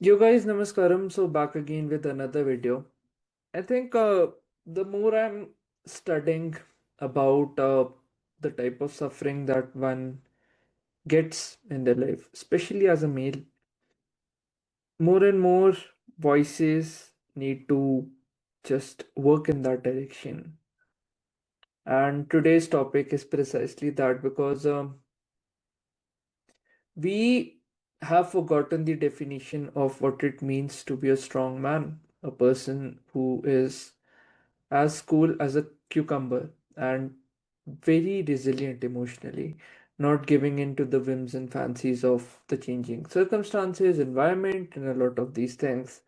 Yo guys, namaskaram. So back again with another video. I think the more I'm studying about the type of suffering that one gets in their life, especially as a male, more and more voices need to just work in that direction. And today's topic is precisely that because we have forgotten the definition of what it means to be a strong man, a person who is as cool as a cucumber and very resilient emotionally, not giving in to the whims and fancies of the changing circumstances, environment, and a lot of these things.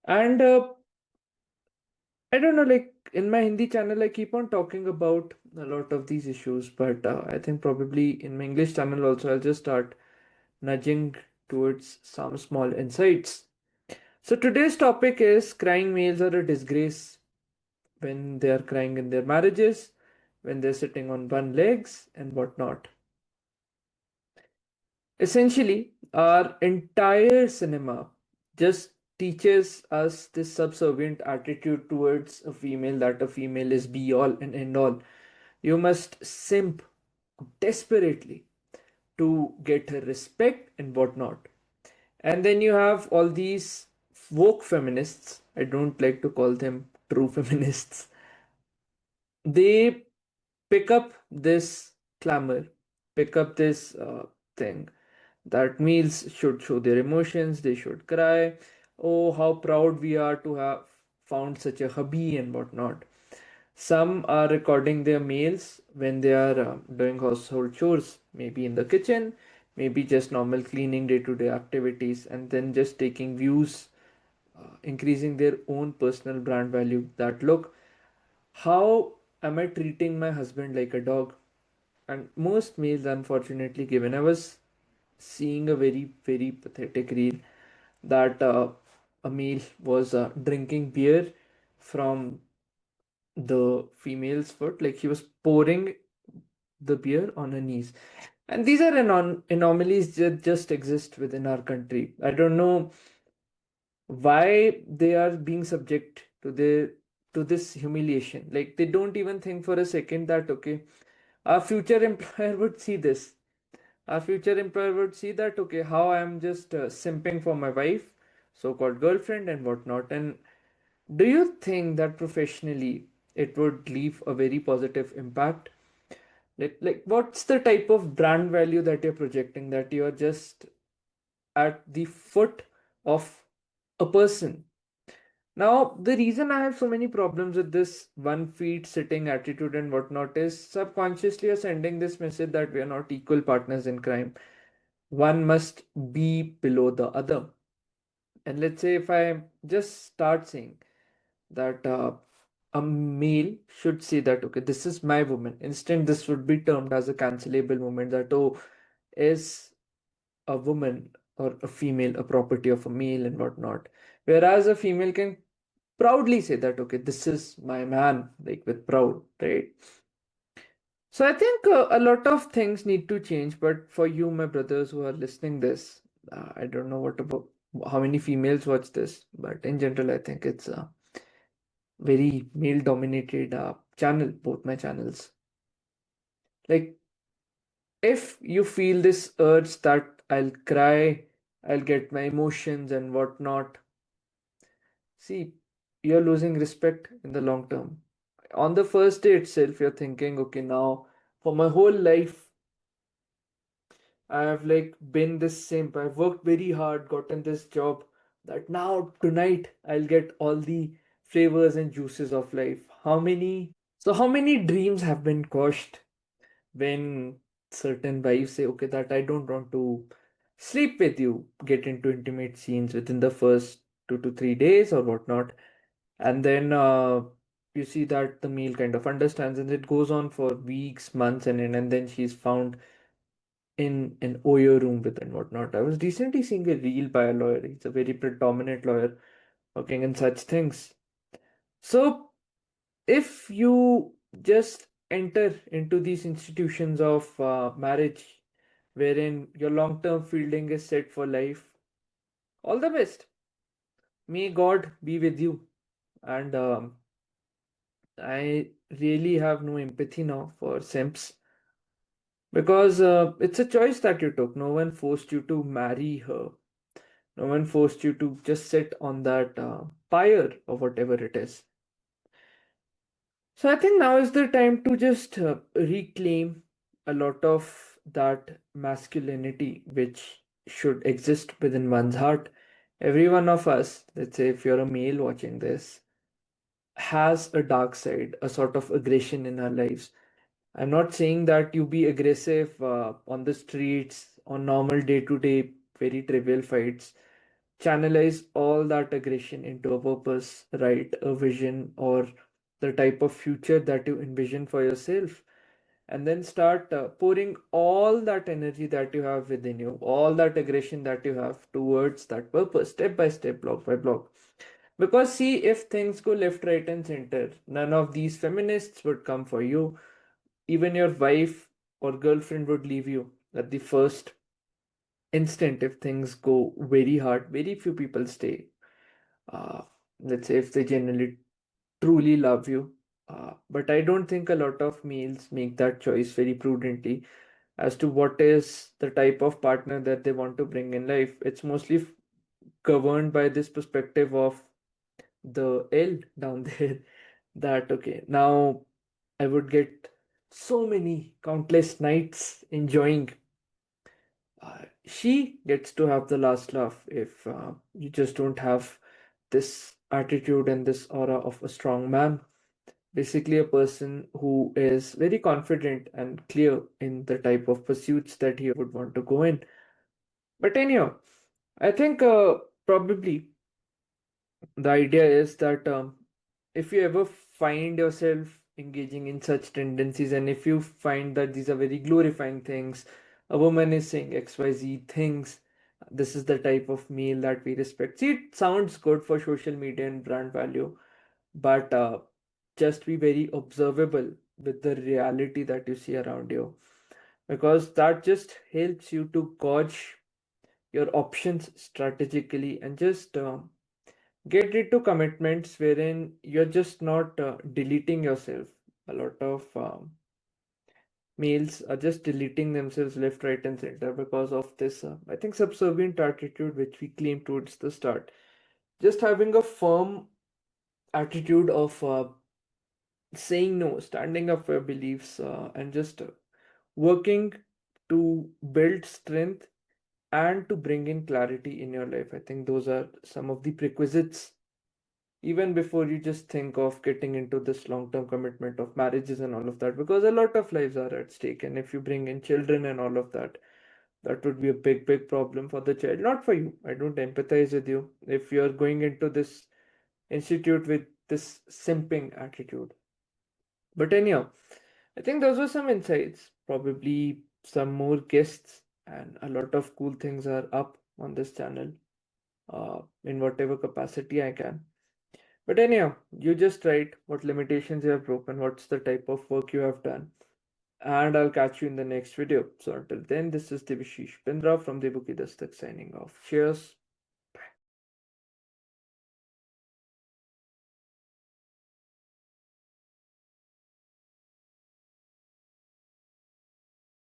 And I don't know, like in my Hindi channel, I keep on talking about a lot of these issues, but I think probably in my English channel also, I'll just start nudging towards some small insights. So today's topic is crying males are a disgrace when they are crying in their marriages, when they're sitting on one legs and whatnot. Essentially, our entire cinema just teaches us this subservient attitude towards a female that a female is be all and end all. You must simp desperately to get her respect and whatnot. And then you have all these woke feminists. I don't like to call them true feminists. They pick up this clamor, pick up this thing that males should show their emotions, they should cry. Oh, how proud we are to have found such a hubby and whatnot. Some are recording their males when they are doing household chores, maybe in the kitchen, maybe just normal cleaning day to day activities, and then just taking views, increasing their own personal brand value. That look, how am I treating my husband like a dog? And most males, unfortunately, given I was seeing a very pathetic reel that a male was drinking beer from the female's foot, like he was pouring the beer on her knees. And these are anomalies that just exist within our country. I don't know why they are being subject to this humiliation. Like they don't even think for a second that okay, our future employer would see this. Our future employer would see that okay, how I'm just simping for my wife, so-called girlfriend, and whatnot. And do you think that professionally it would leave a very positive impact? Like what's the type of brand value that you're projecting, that you're just at the foot of a person? Now, the reason I have so many problems with this one feet sitting attitude and whatnot is subconsciously you're sending this message that we are not equal partners in crime. One must be below the other. And let's say if I just start saying that a male should say that, okay, this is my woman, instant this would be termed as a cancelable moment that, oh, is a woman or a female a property of a male and whatnot. Whereas a female can proudly say that, okay, this is my man, like with proud, right? So I think a lot of things need to change. But for you, my brothers who are listening this, I don't know what about how many females watch this, but in general, I think it's a very male-dominated channel, both my channels. Like, if you feel this urge that I'll cry, I'll get my emotions and whatnot, see, you're losing respect in the long term. On the first day itself, you're thinking, okay, now for my whole life, I have like been this simp. I've worked very hard, gotten this job, that now tonight I'll get all the flavors and juices of life. How many dreams have been quashed when certain wives say, okay, that I don't want to sleep with you, get into intimate scenes within the first 2 to 3 days or whatnot. And then you see that the male kind of understands, and it goes on for weeks, months, and then she's found in an OYO room with and whatnot. I was recently seeing a reel by a lawyer. He's a very predominant lawyer working in such things. So if you just enter into these institutions of marriage wherein your long-term fielding is set for life, All the best. May God be with you. And I really have no empathy now for simps because it's a choice that you took. No one forced you to marry her. No one forced you to just sit on that pyre or whatever it is. So I think now is the time to just reclaim a lot of that masculinity which should exist within one's heart. Every one of us, let's say if you're a male watching this, has a dark side, a sort of aggression in our lives. I'm not saying that you be aggressive on the streets, on normal day to day, very trivial fights. Channelize all that aggression into a purpose, right? A vision or the type of future that you envision for yourself. And then start pouring all that energy that you have within you, all that aggression that you have towards that purpose, step by step, block by block. Because see, if things go left, right, and center, none of these feminists would come for you. Even your wife or girlfriend would leave you at the first instant if things go very hard. Very few people stay. Uh, let's say if they genuinely truly love you. But I don't think a lot of males make that choice very prudently as to what is the type of partner that they want to bring in life. It's mostly governed by this perspective of the L down there that okay, now I would get so many countless nights enjoying. She gets to have the last laugh if you just don't have this attitude and this aura of a strong man. Basically, a person who is very confident and clear in the type of pursuits that he would want to go in. But anyhow, I think probably the idea is that if you ever find yourself engaging in such tendencies, and if you find that these are very glorifying things, a woman is saying XYZ things, this is the type of male that we respect. See, it sounds good for social media and brand value, but just be very observable with the reality that you see around you, because that just helps you to gauge your options strategically and just get into commitments wherein you're just not deleting yourself. A lot of males are just deleting themselves left, right, and center because of this, I think, subservient attitude which we claim towards the start. Just having a firm attitude of saying no, standing up for your beliefs, and just working to build strength and to bring in clarity in your life. I think those are some of the prerequisites even before you just think of getting into this long-term commitment of marriages and all of that, because a lot of lives are at stake. And if you bring in children and all of that, that would be a big, big problem for the child, not for you. I don't empathize with you if you're going into this institute with this simping attitude. But anyhow, I think those were some insights, probably some more guests, and a lot of cool things are up on this channel in whatever capacity I can. But anyhow, you just write what limitations you have broken, what's the type of work you have done, and I'll catch you in the next video. So until then, this is Debu Pindra from Debu Ki Dastak signing off. Cheers.